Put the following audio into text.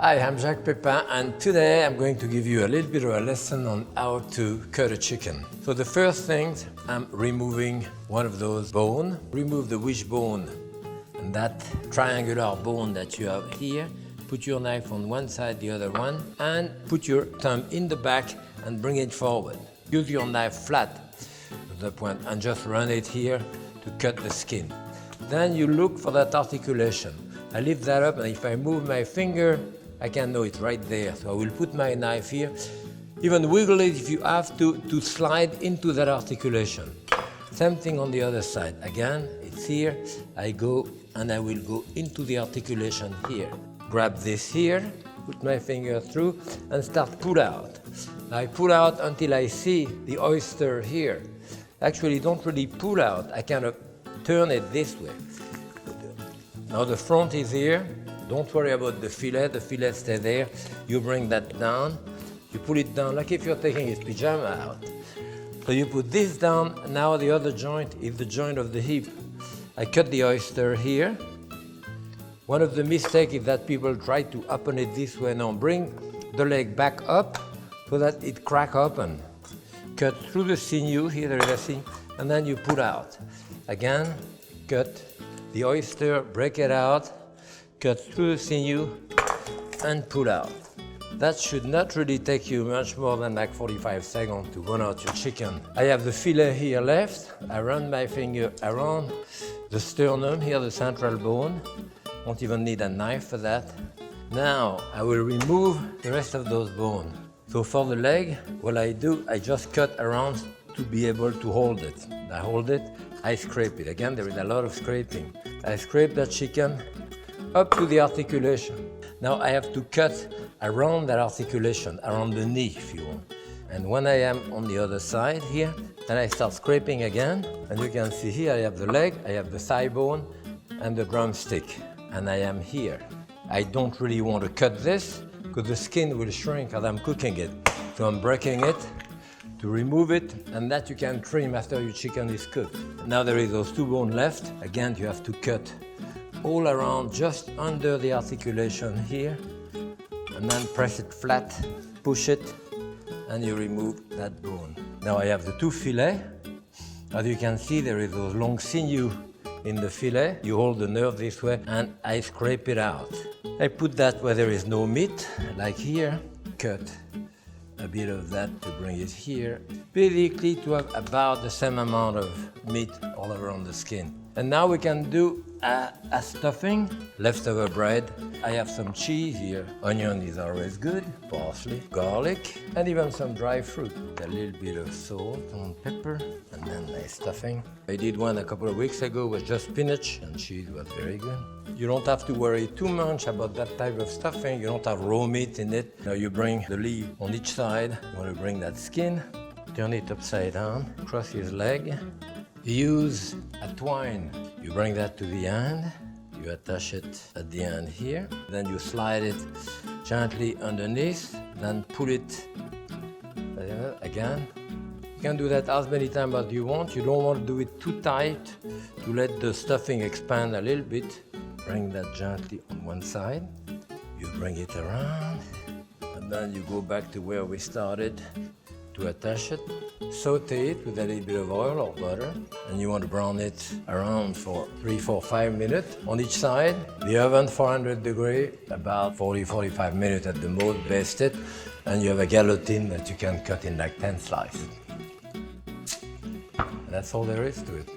Hi, I'm Jacques Pépin, and today I'm going to give you a little bit of a lesson on how to cut a chicken. So the first thing, I'm removing one of those bones. Remove the wishbone and that triangular bone that you have here. Put your knife on one side, the other one, and put your thumb in the back and bring it forward. Use your knife flat to the point and just run it here to cut the skin. Then you look for that articulation. I lift that up, and if I move my finger, I can know it right there. So I will put my knife here. Even wiggle it if you have to slide into that articulation. Same thing on the other side. Again, it's here. I go and I will go into the articulation here. Grab this here, put my finger through and start pull out. I pull out until I see the oyster here. Actually, don't really pull out. I kind of turn it this way. Now the front is here. Don't worry about the fillet stay there. You bring that down, you pull it down like if you're taking his pajama out. So you put this down, now the other joint is the joint of the hip. I cut the oyster here. One of the mistakes is that people try to open it this way. Now bring the leg back up so that it crack open. Cut through the sinew, here there is a sinew, and then you pull out. Again, cut the oyster, break it out, cut through the sinew and pull out. That should not really take you much more than like 45 seconds to run out your chicken. I have the fillet here left. I run my finger around the sternum, here the central bone. Won't even need a knife for that. Now I will remove the rest of those bones. So for the leg, what I do, I just cut around to be able to hold it. I hold it, I scrape it. Again, there is a lot of scraping. I scrape that chicken up to the articulation. Now I have to cut around that articulation, around the knee if you want. And when I am on the other side here, then I start scraping again. And you can see here I have the leg, I have the thigh bone and the drumstick. And I am here. I don't really want to cut this because the skin will shrink as I'm cooking it. So I'm breaking it to remove it, and that you can trim after your chicken is cooked. Now there is those two bones left. Again, you have to cut all around, just under the articulation here, and then press it flat, push it, and you remove that bone. Now I have the two fillets. As you can see, there is those long sinew in the fillet. You hold the nerve this way, and I scrape it out. I put that where there is no meat, like here, cut a bit of that to bring it here, basically to have about the same amount of meat all around the skin. And now we can do a stuffing, leftover bread. I have some cheese here. Onion is always good, parsley, garlic, and even some dry fruit. A little bit of salt and pepper, and then my stuffing. I did one a couple of weeks ago with just spinach and cheese, was very good. You don't have to worry too much about that type of stuffing. You don't have raw meat in it. Now you bring the leaf on each side. You want to bring that skin, turn it upside down, cross his leg. Use a twine. You bring that to the end, you attach it at the end here, then you slide it gently underneath, then pull it again. You can do that as many times as you want. You don't want to do it too tight to let the stuffing expand a little bit. Bring that gently on one side, you bring it around, and then you go back to where we started to attach it. Saute it with a little bit of oil or butter, and you want to brown it around for 3, 4, 5 minutes on each side. The oven 400 degrees, about 40-45 minutes at the most, baste it, and you have a galantine that you can cut in like 10 slices. And that's all there is to it.